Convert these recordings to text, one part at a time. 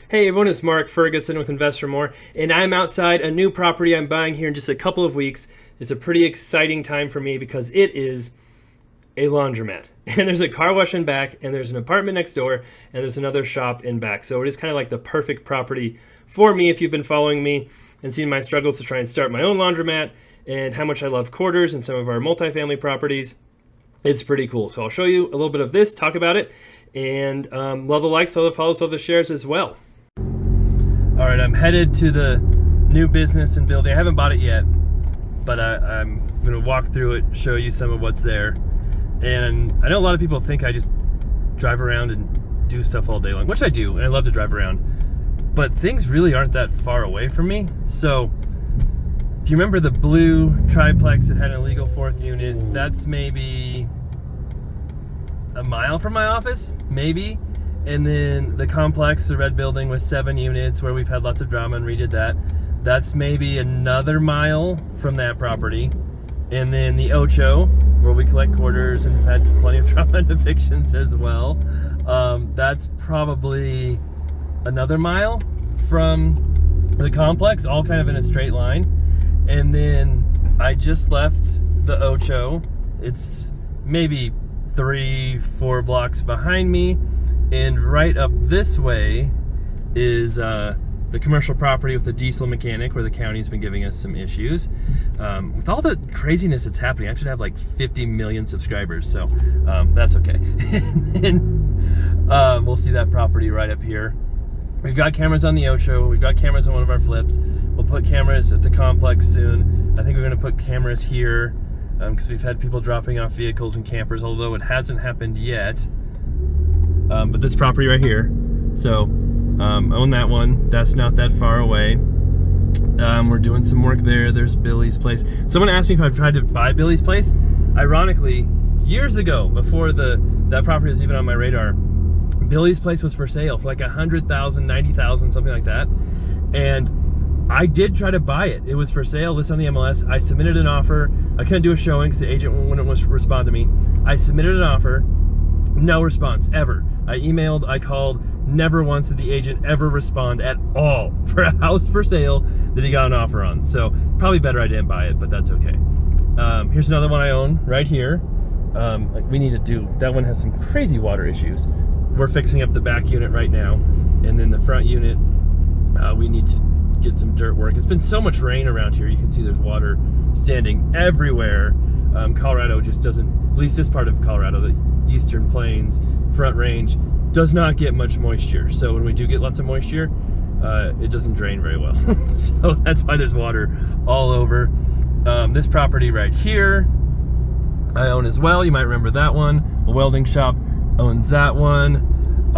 Hey everyone, it's Mark Ferguson with Investor More, and I'm outside a new property I'm buying here in just a couple of weeks. It's a pretty exciting time for me because it is a laundromat. And there's a car wash in back, and there's an apartment next door, and there's another shop in back. So it is kind of like the perfect property for me if you've been following me and seen my struggles to try and start my own laundromat and how much I love quarters and some of our multifamily properties. It's pretty cool. So I'll show you a little bit of this, talk about it, and love the likes, love the follows, love the shares as well. All right, I'm headed to the new business and building. I haven't bought it yet, but I'm gonna walk through it, show you some of what's there. And I know a lot of people think I just drive around and do stuff all day long, which I do, and I love to drive around. But things really aren't that far away from me. So if you remember the blue triplex that had an illegal fourth unit, that's maybe a mile from my office, maybe. And then the complex, the red building with 7 units where we've had lots of drama and redid that, that's maybe another mile from that property. And then the Ocho, where we collect quarters and have had plenty of drama and evictions as well, that's probably another mile from the complex, all kind of in a straight line. And then I just left the Ocho. It's maybe 3-4 blocks behind me. And right up this way is the commercial property with the diesel mechanic where the county's been giving us some issues. With all the craziness that's happening, I should have like 50 million subscribers, so that's okay. And then we'll see that property right up here. We've got cameras on the Ocho, we've got cameras on one of our flips. We'll put cameras at the complex soon. I think we're gonna put cameras here because we've had people dropping off vehicles and campers, although it hasn't happened yet. But this property right here, so own that one. That's not that far away. We're doing some work there. There's Billy's place. Someone asked me if I've tried to buy Billy's place. Ironically, years ago, before that property was even on my radar, Billy's place was for sale for like $100,000, $90,000, something like that. And I did try to buy it. It was for sale, listed on the MLS. I submitted an offer. I couldn't do a showing because the agent wouldn't respond to me. I submitted an offer. No response, ever. I emailed, I called, never once did the agent ever respond at all for a house for sale that he got an offer on. So probably better I didn't buy it, but that's okay. Here's another one I own right here. We need to do, that one has some crazy water issues. We're fixing up the back unit right now. And then the front unit, we need to get some dirt work. It's been so much rain around here. You can see there's water standing everywhere. Colorado just doesn't, at least this part of Colorado, the Eastern Plains, Front Range, does not get much moisture. So when we do get lots of moisture, it doesn't drain very well. So that's why there's water all over. This property right here, I own as well. You might remember that one. A welding shop owns that one.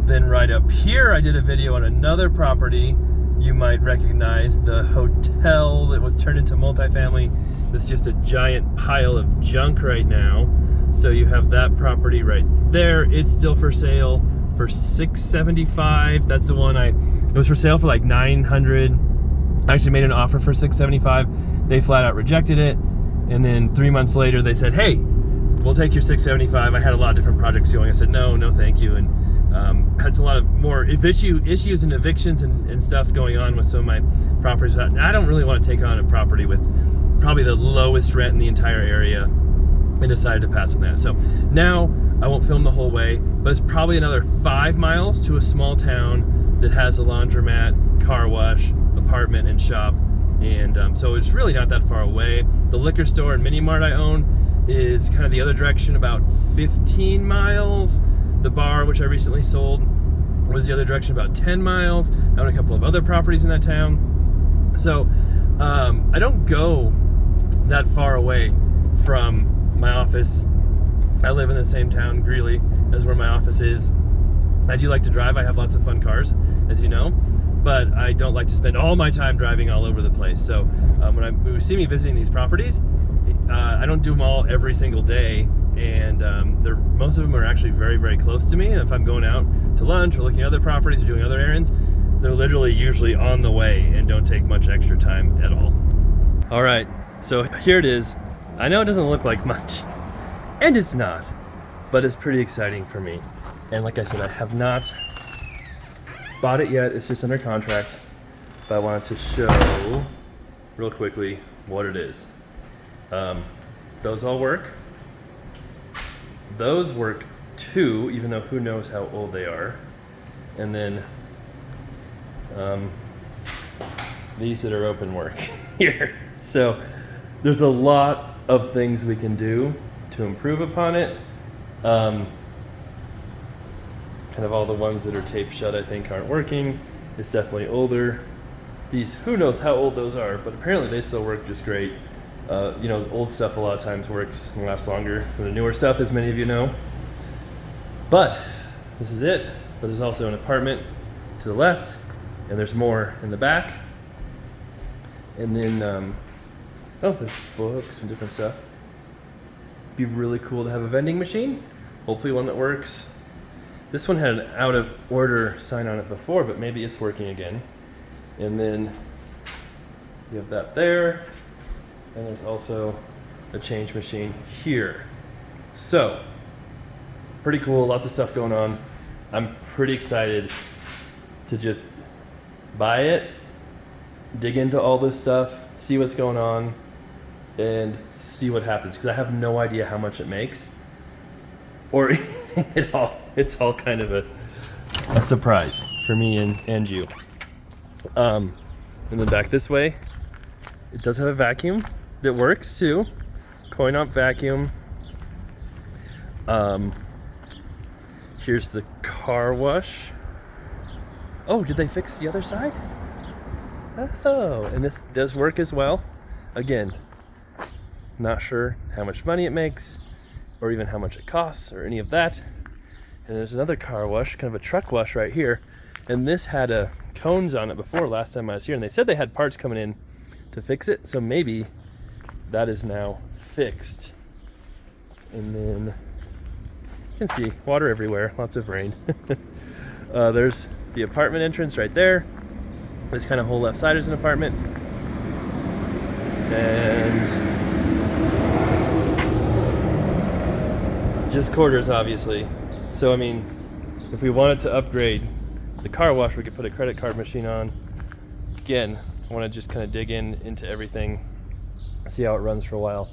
Then right up here, I did a video on another property you might recognize, the hotel that was turned into multifamily. That's just a giant pile of junk right now. So you have that property right there. It's still for sale for $675. That's the one it was for sale for like $900. I actually made an offer for $675. They flat out rejected it. And then 3 months later, they said, hey, we'll take your $675. I had a lot of different projects going. I said, no, thank you. And had a lot of more issues and evictions and stuff going on with some of my properties. I don't really want to take on a property with probably the lowest rent in the entire area, and decided to pass on that. So now I won't film the whole way, but it's probably another 5 miles to a small town that has a laundromat, car wash, apartment, and shop. And so it's really not that far away. The liquor store and mini mart I own is kind of the other direction, about 15 miles. The bar, which I recently sold, was the other direction, about 10 miles. I own a couple of other properties in that town. So I don't go that far away from my office. I live in the same town, Greeley, as where my office is. I do like to drive. I have lots of fun cars, as you know, but I don't like to spend all my time driving all over the place. So when you see me visiting these properties, I don't do them all every single day, and most of them are actually very, very close to me. And if I'm going out to lunch or looking at other properties or doing other errands, they're literally usually on the way and don't take much extra time at all. All right, so here it is. I know it doesn't look like much, and it's not, but it's pretty exciting for me. And like I said, I have not bought it yet. It's just under contract. But I wanted to show real quickly what it is. Those all work. Those work too, even though who knows how old they are. And then these that are open work here. So there's a lot of things we can do to improve upon it. Kind of all the ones that are taped shut I think aren't working. It's definitely older. These, who knows how old those are, but apparently they still work just great. You know, old stuff a lot of times works and lasts longer than the newer stuff, as many of you know. But this is it. But there's also an apartment to the left, and there's more in the back. And then, oh, there's books and different stuff. Be really cool to have a vending machine. Hopefully one that works. This one had an out of order sign on it before, but maybe it's working again. And then you have that there. And there's also a change machine here. So, pretty cool, lots of stuff going on. I'm pretty excited to just buy it, dig into all this stuff, see what's going on, and see what happens. Because I have no idea how much it makes or anything at all. It's all kind of a surprise for me and you. And then back this way, it does have a vacuum that works too. Coin op vacuum. Here's the car wash. Oh, did they fix the other side? Oh, and this does work as well. Again, not sure how much money it makes or even how much it costs or any of that. And there's another car wash, kind of a truck wash right here. And this had cones on it before last time I was here, and they said they had parts coming in to fix it, so maybe that is now fixed. And then you can see water everywhere, lots of rain. There's the apartment entrance right there. This kind of whole left side is an apartment. And just quarters, obviously. So, I mean, if we wanted to upgrade the car wash, we could put a credit card machine on. Again, I want to just kind of dig into everything, see how it runs for a while,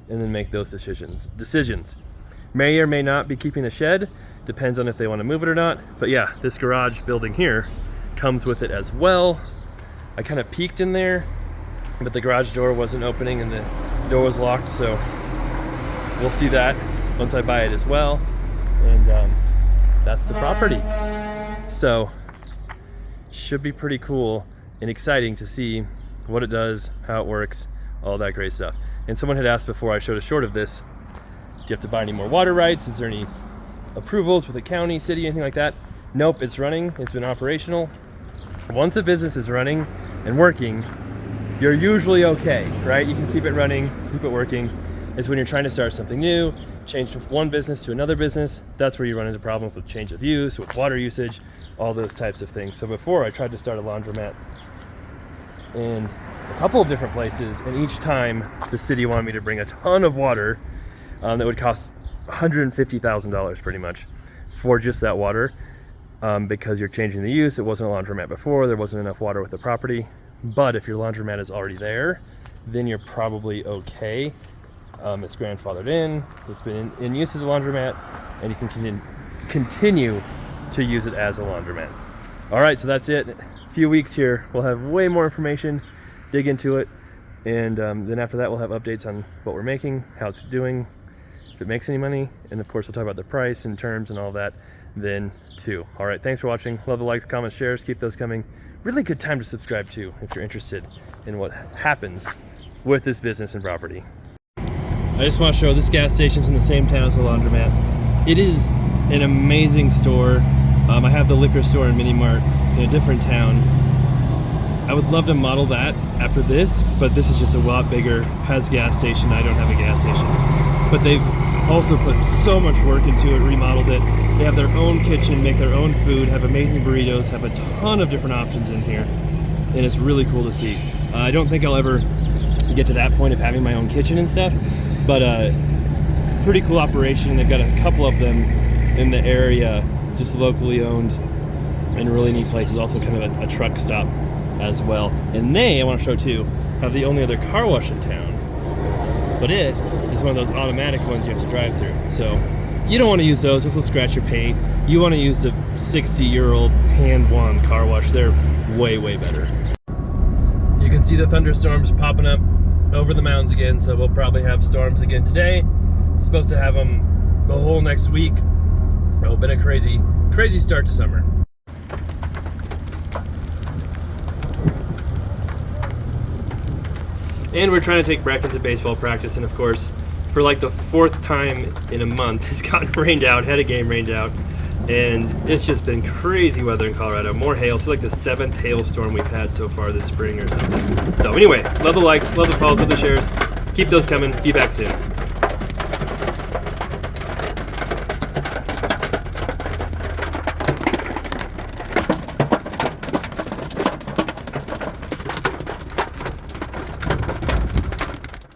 and then make those decisions. May or may not be keeping the shed, depends on if they want to move it or not. But yeah, this garage building here comes with it as well. I kind of peeked in there, but the garage door wasn't opening and the door was locked, so we'll see that once I buy it as well. And that's the property. So should be pretty cool and exciting to see what it does, how it works, all that great stuff. And someone had asked before I showed a short of this, do you have to buy any more water rights? Is there any approvals with the county, city, anything like that? Nope, it's running, it's been operational. Once a business is running and working, you're usually okay, right? You can keep it running, keep it working. It's when you're trying to start something new, change from one business to another business, that's where you run into problems with change of use, with water usage, all those types of things. So before I tried to start a laundromat in a couple of different places, and each time the city wanted me to bring a ton of water that would cost $150,000 pretty much for just that water, because you're changing the use. It wasn't a laundromat before, there wasn't enough water with the property. But if your laundromat is already there, then you're probably okay. It's grandfathered in, it's been in use as a laundromat, and you can continue to use it as a laundromat. All right, so that's it. A few weeks here, we'll have way more information, dig into it, and then after that we'll have updates on what we're making, how it's doing, if it makes any money, and of course we'll talk about the price and terms and all that then too. All right, thanks for watching. Love the likes, comments, shares, keep those coming. Really good time to subscribe too if you're interested in what happens with this business and property. I just want to show this gas station's in the same town as the laundromat. It is an amazing store. I have the liquor store and mini mart in a different town. I would love to model that after this, but this is just a lot bigger, has gas station. I don't have a gas station. But they've also put so much work into it, remodeled it. They have their own kitchen, make their own food, have amazing burritos, have a ton of different options in here, and it's really cool to see. I don't think I'll ever get to that point of having my own kitchen and stuff, but pretty cool operation. They've got a couple of them in the area, just locally owned, and a really neat place. It's also kind of a truck stop as well. And they, I want to show too, have the only other car wash in town. But it is one of those automatic ones you have to drive through. So you don't want to use those, those will scratch your paint. You want to use the 60-year-old hand-wand car wash. They're way, way better. You can see the thunderstorms popping up over the mountains again, so we'll probably have storms again today. Supposed to have them the whole next week. Oh, been a crazy, crazy start to summer. And we're trying to take Bracken to baseball practice, and of course, for like the 4th time in a month, it's gotten rained out, had a game rained out, and it's just been crazy weather in Colorado. More hail. It's like the 7th hailstorm we've had so far this spring or something. So anyway, love the likes, love the follows, love the shares. Keep those coming. Be back soon.